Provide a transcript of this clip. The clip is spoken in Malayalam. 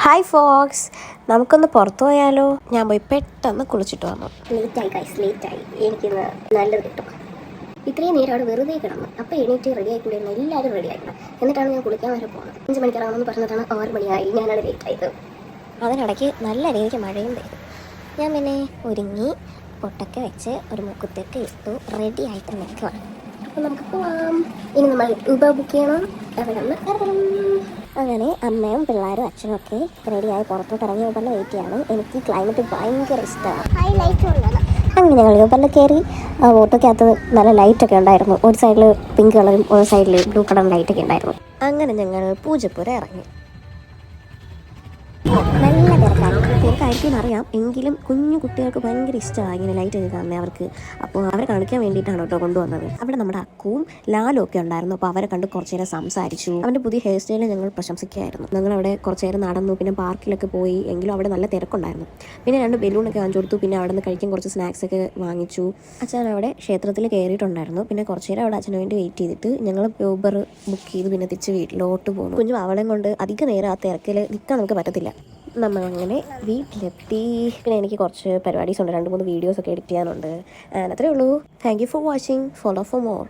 ഹായ് ഫോക്സ്, നമുക്കൊന്ന് പുറത്തു പോയാലോ? ഞാൻ പോയി പെട്ടെന്ന് കുളിച്ചിട്ട് വന്നു. ലേറ്റായി എനിക്കിന്ന് നല്ലത് കിട്ടും. ഇത്രയും നേരം അവിടെ വെറുതെ കിടന്നു. അപ്പം എണീറ്റ് റെഡി ആയിക്കൊണ്ടിരുന്നു. എല്ലാവരും റെഡി ആയിരുന്നു. എന്നിട്ടാണ് ഞാൻ കുളിക്കാൻ വരെ പോകുന്നത്. 5 മണിക്കാണെന്ന് പറഞ്ഞിട്ടാണ് 6 മണിയായി. ഞാനാണ് ലേറ്റ് ആയത്. അതിനിടയ്ക്ക് നല്ല രീതിക്ക് മഴയും പെയ്തു. ഞാൻ പിന്നെ ഒരുങ്ങി പൊട്ടൊക്കെ വെച്ച് ഒരു മുക്കുത്തൊക്കെ ഇട്ടു റെഡി ആയിട്ട് നിൽക്കുകയാണ്. അപ്പം നമുക്ക് പോവാം. ഇനി നമ്മൾ ഊബർ ബുക്ക് ചെയ്യണം. അങ്ങനെ അമ്മയും പിള്ളേരും അച്ഛനും ഒക്കെ റെഡിയായി പുറത്തോട്ട് ഇറങ്ങി ഊബറിൽ വെയിറ്റ് ചെയ്യാണ്. എനിക്ക് ക്ലൈമറ്റ് ഭയങ്കര ഇഷ്ടമാണ്. അങ്ങനെ ഞങ്ങൾ ഊബറിൽ കയറി. ഓട്ടോക്കകത്ത് നല്ല ലൈറ്റൊക്കെ ഉണ്ടായിരുന്നു. ഒരു സൈഡിൽ പിങ്ക് കളറും ഒരു സൈഡിൽ ബ്ലൂ കളറും ലൈറ്റൊക്കെ ഉണ്ടായിരുന്നു. അങ്ങനെ ഞങ്ങൾ പൂജപ്പുര ഇറങ്ങി. നല്ല തിരക്കായിരിക്കും അറിയാം, എങ്കിലും കുഞ്ഞു കുട്ടികൾക്ക് ഭയങ്കര ഇഷ്ടമാണ് ഇങ്ങനെ ലൈറ്റ് ഒക്കെ കാണുന്നത് അവർക്ക്. അപ്പോൾ അവരെ കാണിക്കാൻ വേണ്ടിയിട്ടാണ് കേട്ടോ കൊണ്ടുവന്നത്. അവിടെ നമ്മുടെ അക്കുവും ലാലും ഒക്കെ ഉണ്ടായിരുന്നു. അപ്പോൾ അവരെ കണ്ട് കുറച്ച് നേരം സംസാരിച്ചു. അവൻ്റെ പുതിയ ഹെയർ സ്റ്റൈലിൽ ഞങ്ങൾ പ്രശംസിക്കുകയായിരുന്നു. ഞങ്ങൾ അവിടെ കുറച്ച് നേരം നടന്നു. പിന്നെ പാർക്കിലൊക്കെ പോയി. എങ്കിലും അവിടെ നല്ല തിരക്കുണ്ടായിരുന്നു. പിന്നെ 2 ബലൂണൊക്കെ വാങ്ങിച്ചു കൊടുത്തു. പിന്നെ അവിടെ നിന്ന് കഴിക്കാൻ കുറച്ച് സ്നാക്സ് ഒക്കെ വാങ്ങിച്ചു. അച്ഛൻ അവിടെ ക്ഷേത്രത്തിൽ കയറിയിട്ടുണ്ടായിരുന്നു. പിന്നെ കുറച്ച് നേരം അവിടെ അച്ഛന് വേണ്ടി വെയിറ്റ് ചെയ്തിട്ട് ഞങ്ങൾ ഊബർ ബുക്ക് ചെയ്ത് പിന്നെ തിരിച്ച് വീട്ടിലോട്ട് പോകുന്നു. കുഞ്ഞു അവളെയും കൊണ്ട് അധിക നേരം ആ തിരക്കിൽ നിൽക്കാൻ നമുക്ക് പറ്റത്തില്ല. നമ്മളങ്ങനെ വീട്ടിലെത്തി. പിന്നെ എനിക്ക് കുറച്ച് പരിപാടീസ് ഉണ്ട്, 2-3 വീഡിയോസൊക്കെ എഡിറ്റ് ചെയ്യാനുണ്ട്. അത്രയേ ഉള്ളൂ. Thank you for watching. Follow for more.